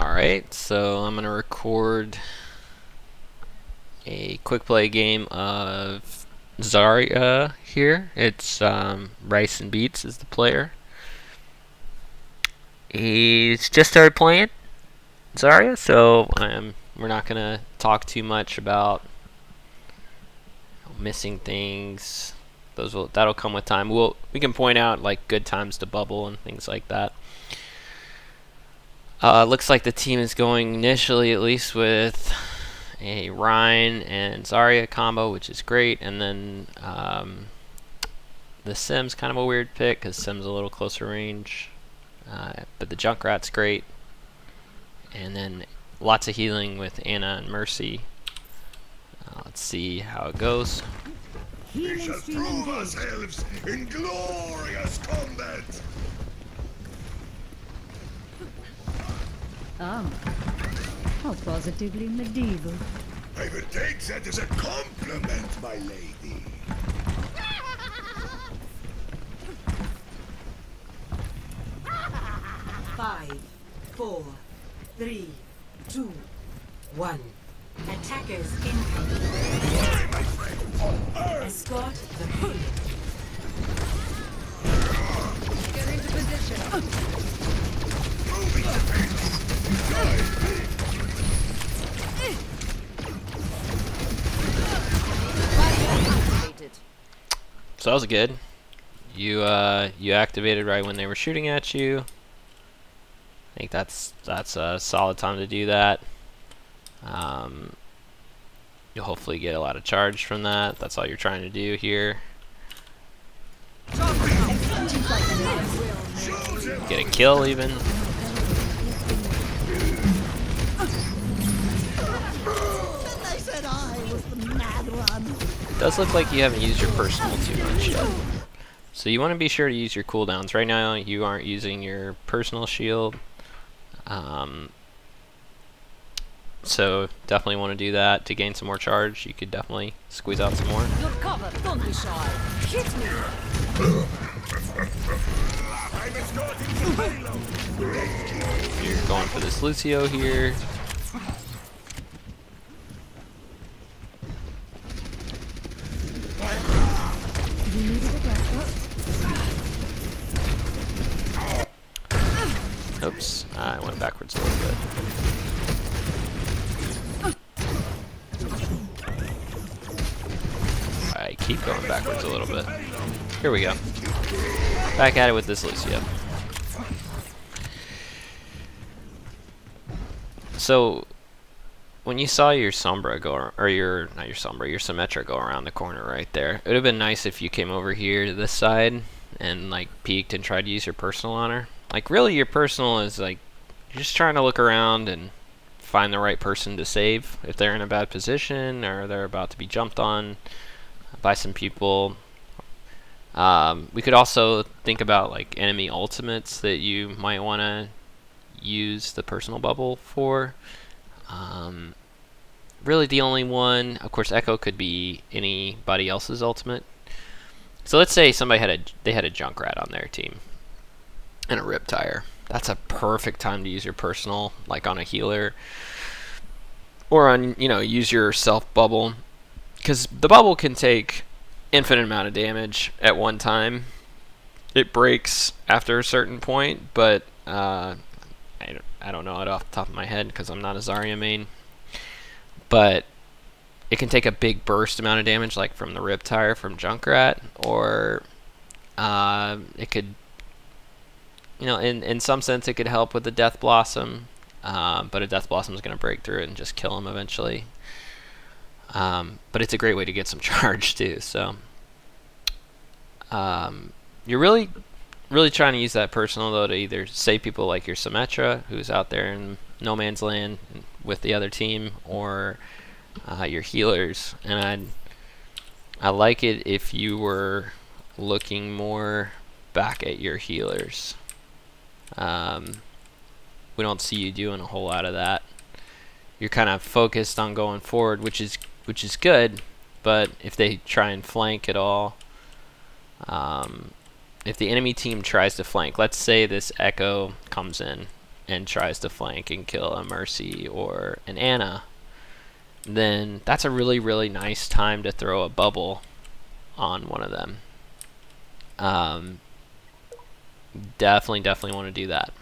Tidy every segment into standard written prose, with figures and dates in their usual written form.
Alright, so I'm going to record a quick play game of Zarya here. It's Ricenbeats is the player. He's just started playing Zarya, so we're not going to talk too much about missing things. That'll come with time. We can point out like good times to bubble and things like that. Looks like the team is going initially, at least, with a Rhine and Zarya combo, which is great, and then the Sim's kind of a weird pick because Sim's a little closer range, but the Junkrat's great, and then lots of healing with Anna and Mercy. Let's see how it goes. We shall prove ourselves in glorious combat! How positively medieval. I will take that as a compliment, my lady. Five, 4, 3, 2, 1. Attackers incoming. Sorry, my friend. Escort the bullet. Get into position. Moving defense. So that was good. You activated right when they were shooting at you. I think that's a solid time to do that. You'll hopefully get a lot of charge from that. That's all you're trying to do here. Get a kill even. It does look like you haven't used your personal too much yet. So you want to be sure to use your cooldowns. Right now you aren't using your personal shield. So definitely want to do that to gain some more charge. You could definitely squeeze out some more. You're covered. Don't be shy. Hit me. You're going for this Lucio here. Oops, I went backwards a little bit. I keep going backwards a little bit. Here we go. Back at it with this Lucio. So, when you saw your Sombra go, or your Symmetra go around the corner right there, it would have been nice if you came over here to this side and like peeked and tried to use your personal on her. Like really your personal is like, you're just trying to look around and find the right person to save if they're in a bad position or they're about to be jumped on by some people. We could also think about like enemy ultimates that you might want to use the personal bubble for. Really the only one, of course Echo could be anybody else's ultimate. So let's say somebody had a Junkrat on their team and a Riptire. That's a perfect time to use your personal, like on a healer, or on, use your self bubble, because the bubble can take infinite amount of damage at one time. It breaks after a certain point, but I don't know it off the top of my head because I'm not a Zarya main, but it can take a big burst amount of damage, like from the Riptire from Junkrat, or it could, in some sense it could help with the Death Blossom, but a Death Blossom is going to break through it and just kill him eventually. But it's a great way to get some charge too. So you're really trying to use that personal though to either save people like your Symmetra, who's out there in no man's land with the other team, or your healers. And I like it if you were looking more back at your healers. We don't see you doing a whole lot of that. You're kind of focused on going forward, which is good, but if they try and flank at all, if the enemy team tries to flank, let's say this Echo comes in and tries to flank and kill a Mercy or an Ana, then that's a really, really nice time to throw a bubble on one of them. Definitely want to do that.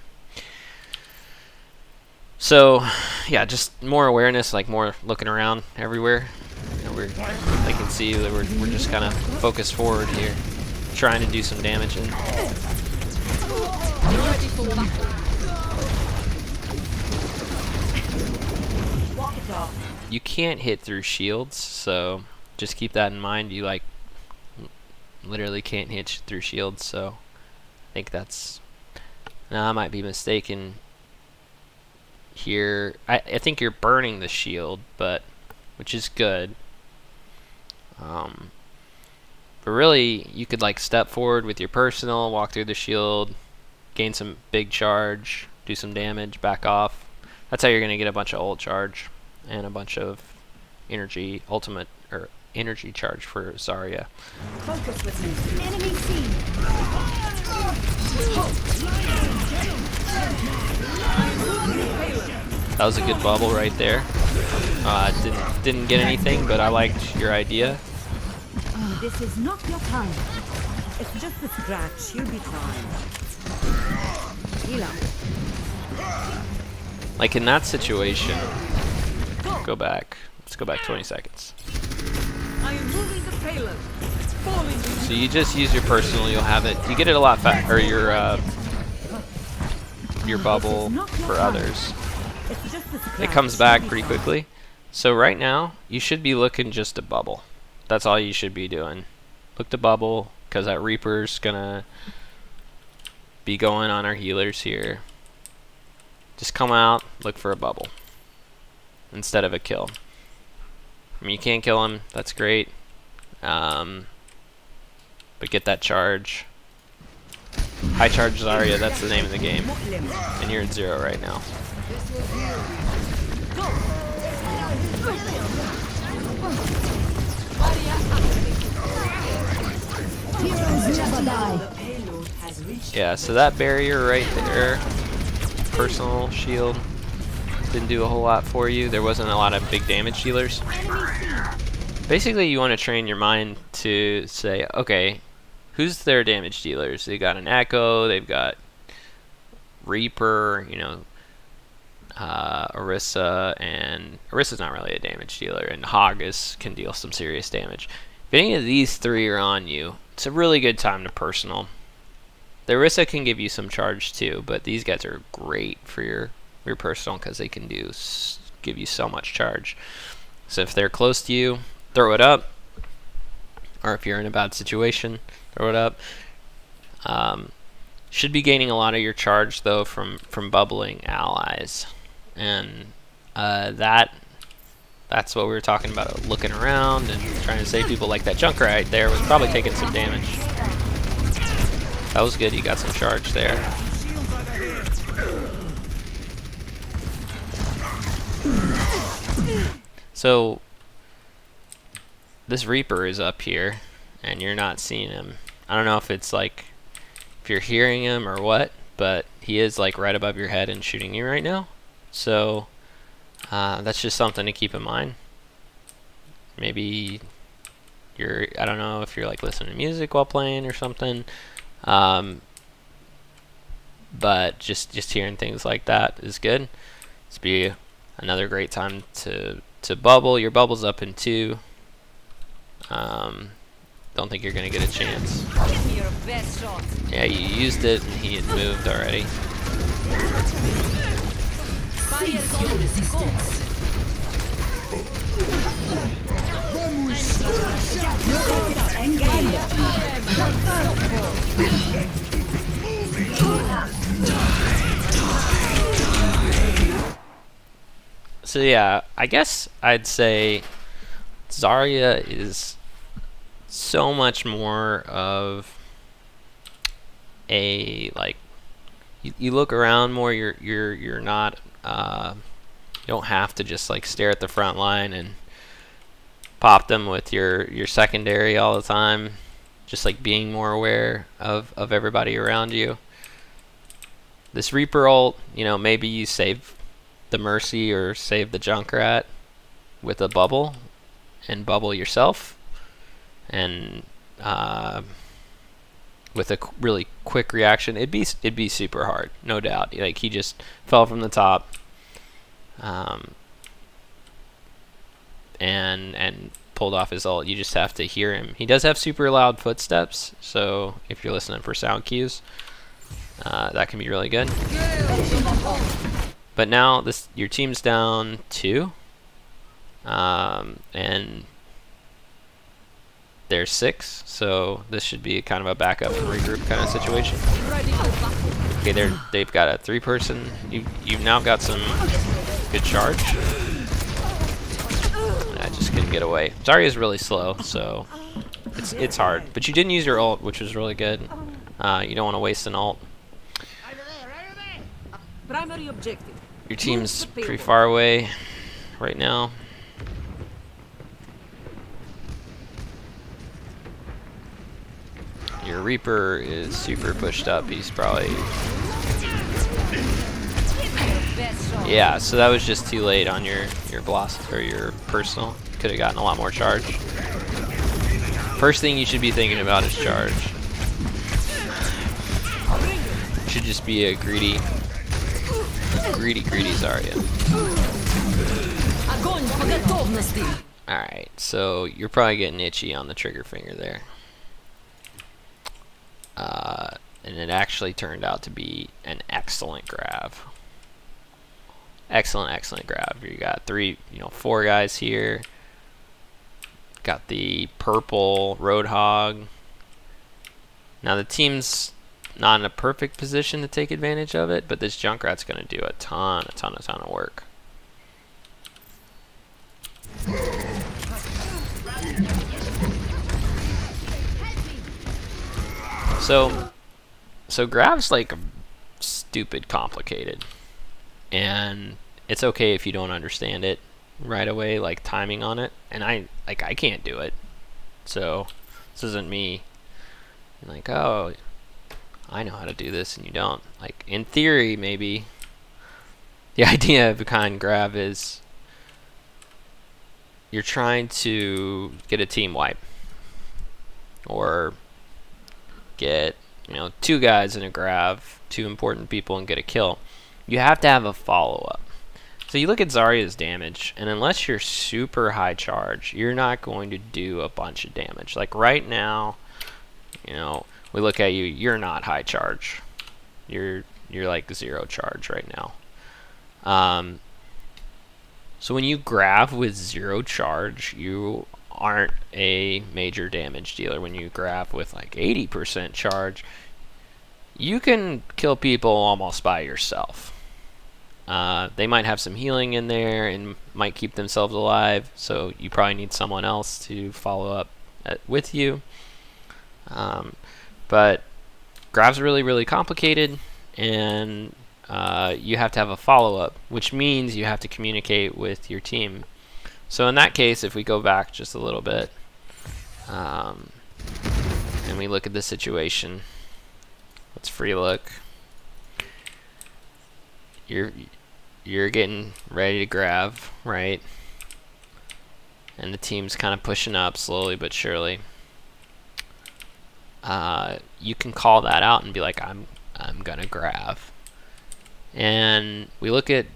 So yeah, just more awareness, like more looking around everywhere. You know, they can see that we're just kind of focused forward here, trying to do some damage. And you can't hit through shields, so just keep that in mind. You like literally can't hit through shields, so I think that's. Now I might be mistaken here. I think you're burning the shield, but which is good. But really, you could like step forward with your personal, walk through the shield, gain some big charge, do some damage, back off. That's how you're gonna get a bunch of ult charge and a bunch of energy ultimate or energy charge for Zarya. Focus with me. Enemy seen. That was a good bubble right there. Didn't get anything, but I liked your idea. This is not your time. It's just a scratch. You'll be fine. Heal up. Like in that situation, go back. Let's go back 20 seconds. I am moving the payload. It's falling. So you just use your personal, you'll have it. You get it a lot fast, or your bubble for others. It's just a scratch. It comes back pretty quickly. So right now, you should be looking just to bubble. That's all you should be doing. Look to bubble, because that Reaper's gonna be going on our healers here. Just come out, look for a bubble instead of a kill. I mean, you can't kill him, that's great. But get that charge. High charge Zarya, that's the name of the game. And you're at 0 right now. Yeah, so that barrier right there, personal shield, didn't do a whole lot for you. There wasn't a lot of big damage dealers. Basically, you want to train your mind to say, okay, who's their damage dealers? They got an Echo, they've got Reaper, you know, Orisa, and Orisa's not really a damage dealer, and Hog can deal some serious damage. If any of these three are on you, it's a really good time to personal. The Orisa can give you some charge too, but these guys are great for your personal because they can give you so much charge. So if they're close to you, throw it up, or if you're in a bad situation, throw it up. Should be gaining a lot of your charge though from bubbling allies, and that's what we were talking about, looking around and trying to save people. Like that Junkrat there was probably taking some damage. That was good, you got some charge there. So this Reaper is up here and you're not seeing him. I don't know if it's like if you're hearing him or what, but he is like right above your head and shooting you right now. So that's just something to keep in mind. Maybe I don't know if you're like listening to music while playing or something. But just hearing things like that is good. It's be another great time to bubble. Your bubble's up in 2. Don't think you're gonna get a chance. Give me your best shot. Yeah, you used it and he had moved already. So yeah, I guess I'd say Zarya is so much more of a like you look around more. You're not you don't have to just like stare at the front line and pop them with your secondary all the time. Just like being more aware of everybody around you. This Reaper ult, you know, maybe you save the Mercy or save the Junkrat with a bubble and bubble yourself, and with a really quick reaction, it'd be super hard, no doubt. Like, he just fell from the top, and pulled off his ult. You just have to hear him. He does have super loud footsteps, so if you're listening for sound cues, that can be really good. But now your team's down 2, and there's 6, so this should be kind of a backup and regroup kind of situation. Okay, they've got a 3-person. You've now got some good charge. I just couldn't get away. Zarya's really slow, so it's hard. But you didn't use your ult, which was really good. You don't want to waste an ult. Primary objective. Your team's pretty far away right now. Your Reaper is super pushed up. He's probably... Yeah, so that was just too late on your blast or your personal. Could have gotten a lot more charge. First thing you should be thinking about is charge. You should just be a greedy Zarya. Alright, so you're probably getting itchy on the trigger finger there. And it actually turned out to be an excellent grab. Excellent grab. You got 4 guys here. Got the purple Roadhog. Now the team's not in a perfect position to take advantage of it, but this Junkrat's going to do a ton of work. So grab's like stupid complicated, and it's okay if you don't understand it right away, like timing on it. And I can't do it, so this isn't me like, oh, I know how to do this and you don't. Like, in theory, maybe the idea behind grab is you're trying to get a team wipe, or get 2 guys in a grab, 2 important people, and get a kill. You have to have a follow-up. So you look at Zarya's damage, and unless you're super high charge, you're not going to do a bunch of damage. Like right now, we look at you, you're not high charge. You're like 0 charge right now. So when you grab with 0 charge, you aren't a major damage dealer. When you grab with like 80% charge, you can kill people almost by yourself. They might have some healing in there and might keep themselves alive, so you probably need someone else to follow up with you. But grab's really complicated, and you have to have a follow-up, which means you have to communicate with your team. So in that case, if we go back just a little bit, and we look at the situation, let's free look. You're getting ready to grab, right? And the team's kind of pushing up slowly but surely. You can call that out and be like, I'm gonna grab. And we look at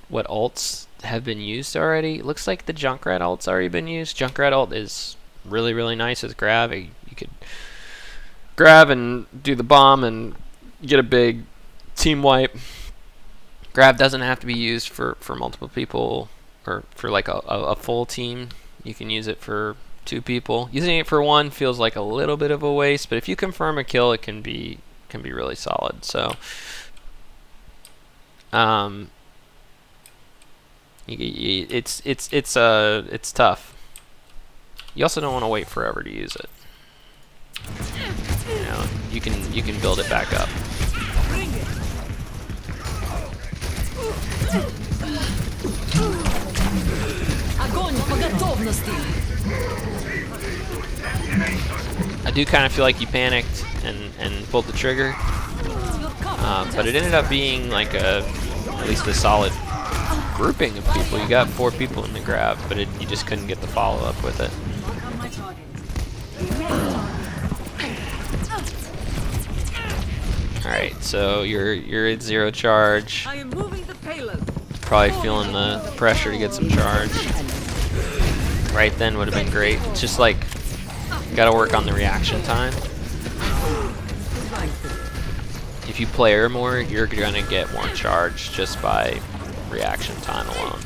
what ults have been used already. It looks like the Junkrat ult's already been used. Junkrat ult is really nice as grab. You could grab and do the bomb and get a big team wipe. Grab doesn't have to be used for multiple people or for like a full team. You can use it for 2 people. Using it for 1 feels like a little bit of a waste, but if you confirm a kill, it can be really solid. So it's tough. You also don't want to wait forever to use it. You can build it back up. I do kind of feel like you panicked and pulled the trigger. But it ended up being like at least a solid grouping of people. You got 4 people in the grab, but you just couldn't get the follow-up with it. Alright, so you're at 0 charge. I am moving the payload. Probably feeling the pressure to get some charge. Right then would have been great. It's just like, gotta work on the reaction time. If you play her more, you're gonna get more charge just by reaction time alone.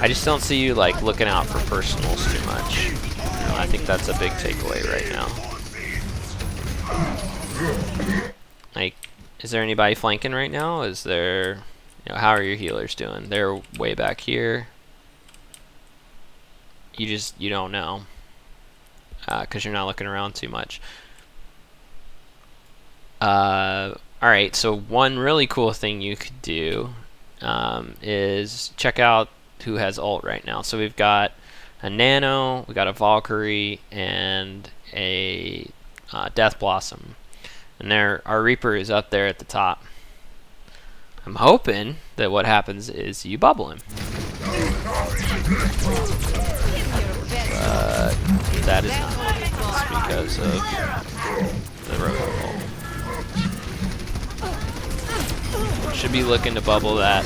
I just don't see you like looking out for personals too much. You know, I think that's a big takeaway right now. Like, is there anybody flanking right now? Is there, you know, how are your healers doing? They're way back here. You don't know, because you're not looking around too much. Alright, so one really cool thing you could do is check out who has ult right now. So we've got a Nano, we got a Valkyrie, and a Death Blossom. And our Reaper is up there at the top. I'm hoping that what happens is you bubble him. But that is not. It's because of the rotor roll. Should be looking to bubble that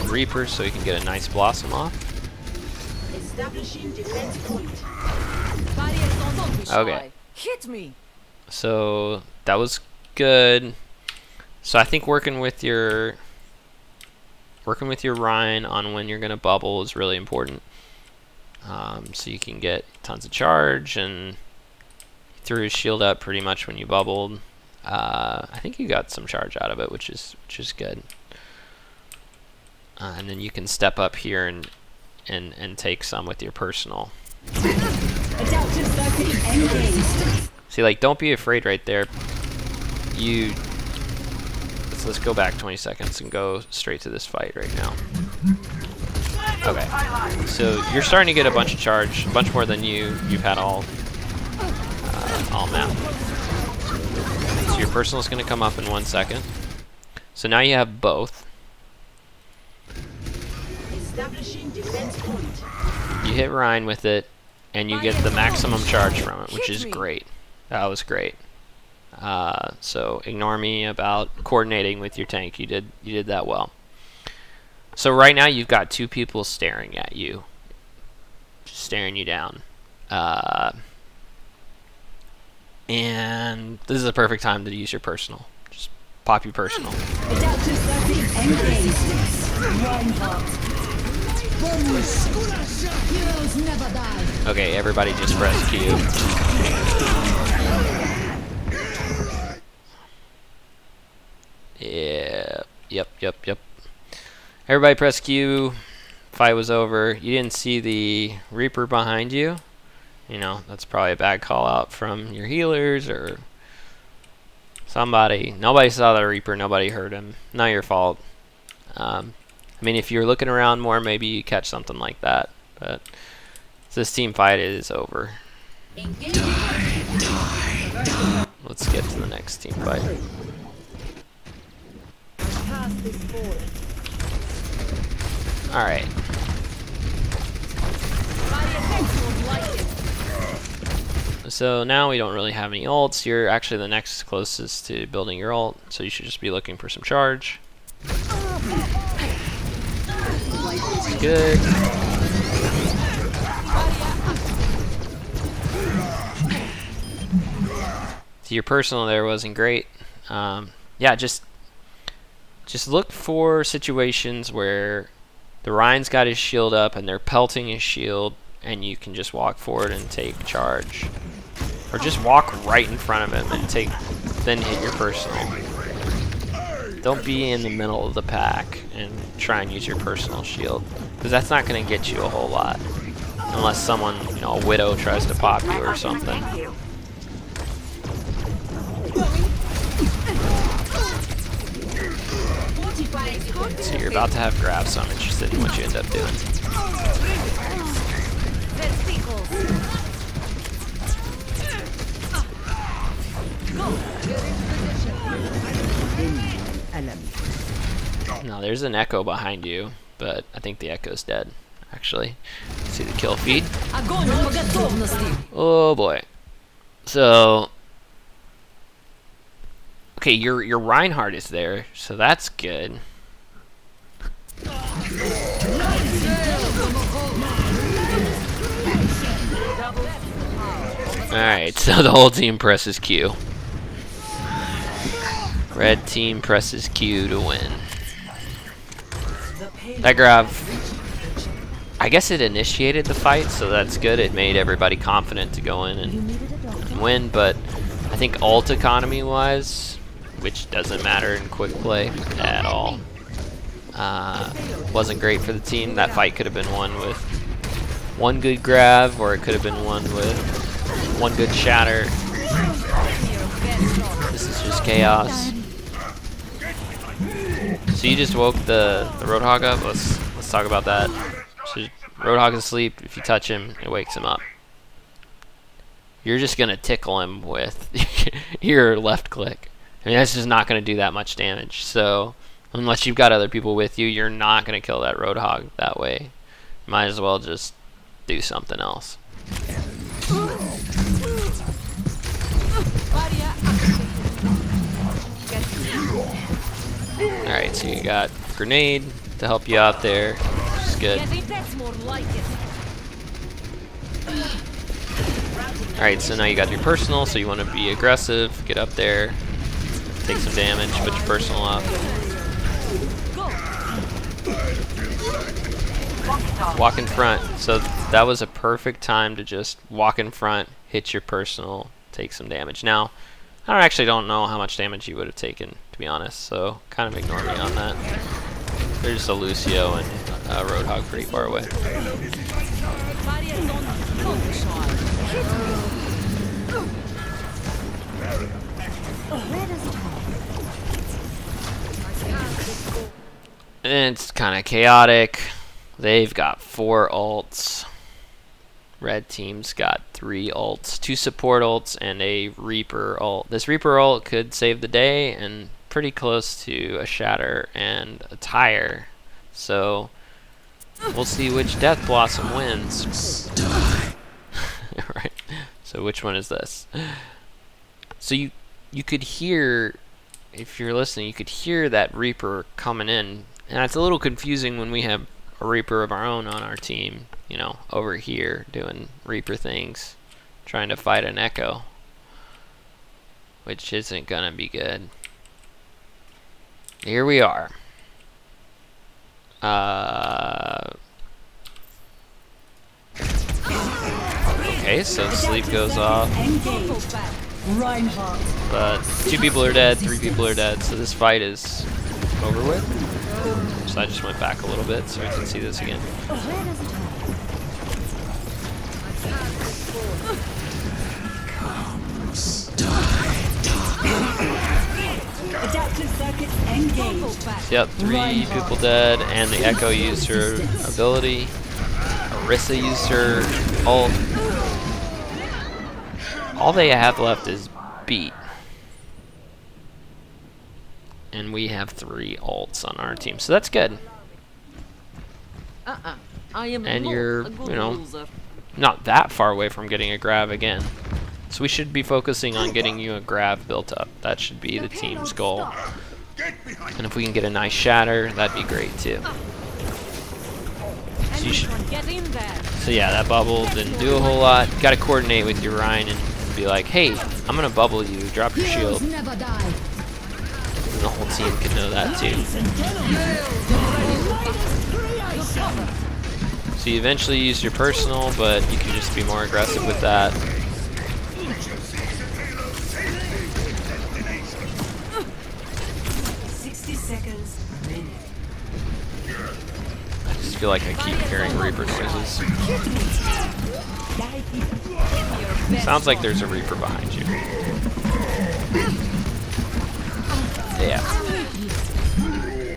Reaper so you can get a nice Blossom off. Okay. Hit me. So that was good. So I think working with your Rhine on when you're gonna bubble is really important. So you can get tons of charge, and threw his shield up pretty much when you bubbled. I think you got some charge out of it, which is good. And then you can step up here and take some with your personal. See, like, don't be afraid right there. Let's go back 20 seconds and go straight to this fight right now. Okay, so you're starting to get a bunch of charge, a bunch more than you've had all map. So your personal is going to come up in 1 second. So now you have both. You hit Rhine with it, and you get the maximum charge from it, which is great. That was great. So ignore me about coordinating with your tank. You did that well. So right now you've got 2 people staring at you, just staring you down. And this is a perfect time to use your personal. Just pop your personal. Okay, everybody just press Q. Yeah. Yep. Everybody press Q. Fight was over. You didn't see the Reaper behind you. You know, that's probably a bad call out from your healers or somebody. Nobody saw the Reaper. Nobody heard him. Not your fault. I mean, if you're looking around more, maybe you catch something like that. But this team fight is over. Let's get to the next team fight. Alright. So now we don't really have any ults. You're actually the next closest to building your ult, so you should just be looking for some charge. That's good. So your personal there wasn't great. Yeah, just look for situations where the Rhine's got his shield up and they're pelting his shield, and you can just walk forward and take charge. Or just walk right in front of him and then hit your personal. Don't be in the middle of the pack and try and use your personal shield, because that's not going to get you a whole lot. Unless someone, you know, a Widow tries to pop you or something. So you're about to have grab, so I'm interested in what you end up doing. within my element. No, there's an echo behind you, but I think the echo's dead, actually. See the kill feed? Oh boy. So, okay, your Reinhardt is there, so that's good. Alright, so the whole team presses Q. Red team presses Q to win. That grab, I guess it initiated the fight, so that's good. It made everybody confident to go in and win, but I think ult economy wise, which doesn't matter in quick play at all, wasn't great for the team. That fight could have been won with one good grab, or it could have been won with one good shatter. This is just chaos. So you just woke the Roadhog up. Let's talk about that. So Roadhog is asleep. If you touch him, it wakes him up. You're just gonna tickle him with your left click. I mean, that's just not gonna do that much damage. So unless you've got other people with you, you're not gonna kill that Roadhog that way. Might as well just do something else. Alright, so you got grenade to help you out there, which is good. Alright, so now you got your personal, so you want to be aggressive, get up there, take some damage, put your personal up. Walk in front. So that was a perfect time to just walk in front, hit your personal, take some damage. Now, I actually don't know how much damage you would have taken, to be honest, so kind of ignore me on that. There's a Lucio and a Roadhog pretty far away. And it's kind of chaotic. They've got 4 ults. Red team's got 3 ults, 2 support ults, and a Reaper ult. This Reaper ult could save the day, and pretty close to a Shatter and a Tire. So we'll see which Death Blossom wins. Right. So which one is this? So you could hear, if you're listening, you could hear that Reaper coming in, and it's a little confusing when we have a Reaper of our own on our team, you know, over here doing Reaper things, trying to fight an Echo, which isn't gonna be good. Here we are. Okay, so sleep goes off, but 2 people are dead, 3 people are dead, so this fight is over with. So I just went back a little bit so we can see this again. Yep, 3 people dead, and the Echo used her ability. Orisa used her ult. All they have left is beat. And we have 3 ults on our team, so that's good. And you're, you know, not that far away from getting a grab again. So we should be focusing on getting you a grab built up. That should be the team's goal. And if we can get a nice shatter, that'd be great too. So, so yeah, that bubble didn't do a whole lot. You gotta coordinate with your Ryan and be like, hey, I'm gonna bubble you, drop your shield. And the whole team can know that too. So you eventually use your personal, but you can just be more aggressive with that. I just feel like I keep hearing Reaper noises. Sounds like there's a Reaper behind you. Yeah.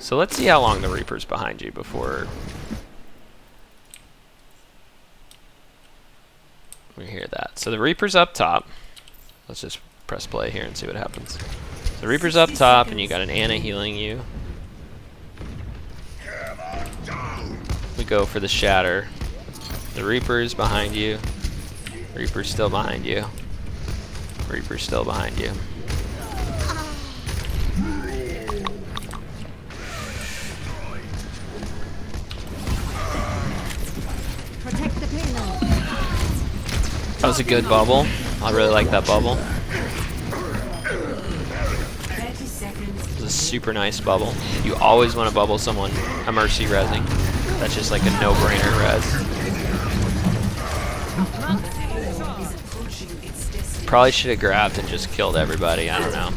So let's see how long the Reaper's behind you before we hear that. So the Reaper's up top. Let's just press play here and see what happens. So The Reaper's up top, and you got an Ana healing you. We go for the Shatter. The Reaper's behind you. Reaper's still behind you. Reaper's still behind you. Protect the payload. That was a good bubble. I really like that bubble. 30 seconds. It was a super nice bubble. You always want to bubble someone a Mercy resing. That's just like a no-brainer res. Is approaching its destiny. Probably should have grabbed and just killed everybody. I don't know.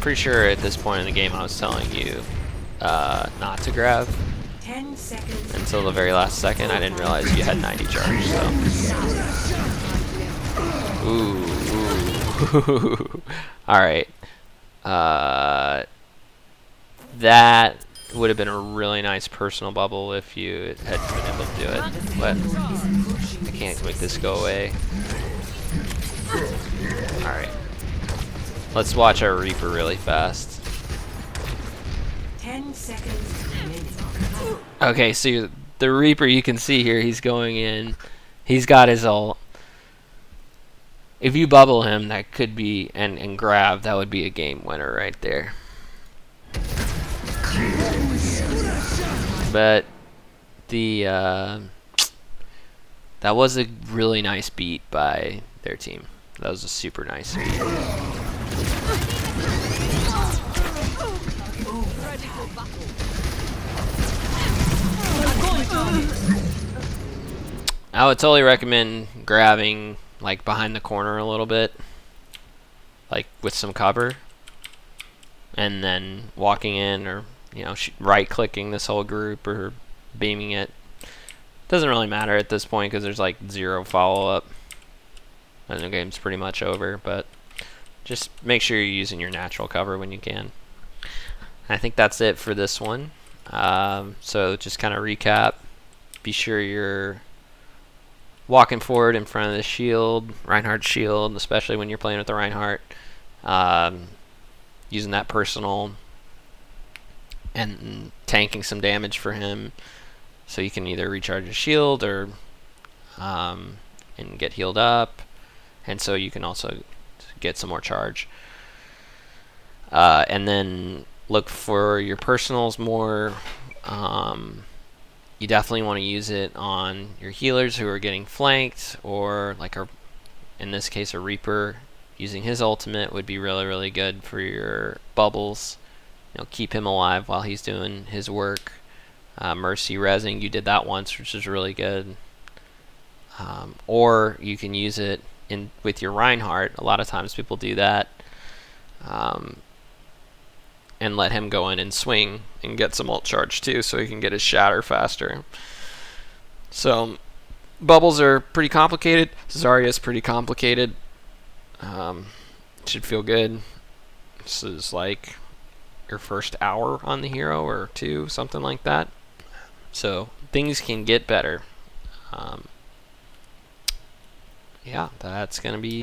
Pretty sure at this point in the game I was telling you not to grab 10 seconds. until the very last second. I didn't realize you had 90 charge. So. Ooh. All right. That would have been a really nice personal bubble if you had been able to do it. But I can't make this go away. All right. Let's watch our Reaper really fast. 10 seconds. Okay, so the Reaper, you can see here, he's going in. He's got his ult. If you bubble him, that could be, and grab, that would be a game winner right there. But the that was a really nice beat by their team. That was a super nice beat. I would totally recommend grabbing like behind the corner a little bit, like with some cover, and then walking in, or right clicking this whole group or beaming it. Doesn't really matter at this point because there's like 0 follow-up and the game's pretty much over, but just make sure you're using your natural cover when you can. I think that's it for this one. So just kind of recap. Be sure you're walking forward in front of the shield, Reinhardt's shield, especially when you're playing with the Reinhardt. Using that personal and tanking some damage for him, so you can either recharge a shield or and get healed up, and so you can also get some more charge. And then look for your personals more. You definitely want to use it on your healers who are getting flanked, or like in this case a Reaper using his ultimate would be really, really good for your bubbles. Keep him alive while he's doing his work. Mercy resing, you did that once, which is really good. Or you can use it with your Reinhardt. A lot of times people do that. And let him go in and swing and get some ult charge too, so he can get his shatter faster. So bubbles are pretty complicated. Zarya is pretty complicated. Should feel good. This is like your first hour on the hero or 2, something like that. So things can get better. Yeah, that's gonna be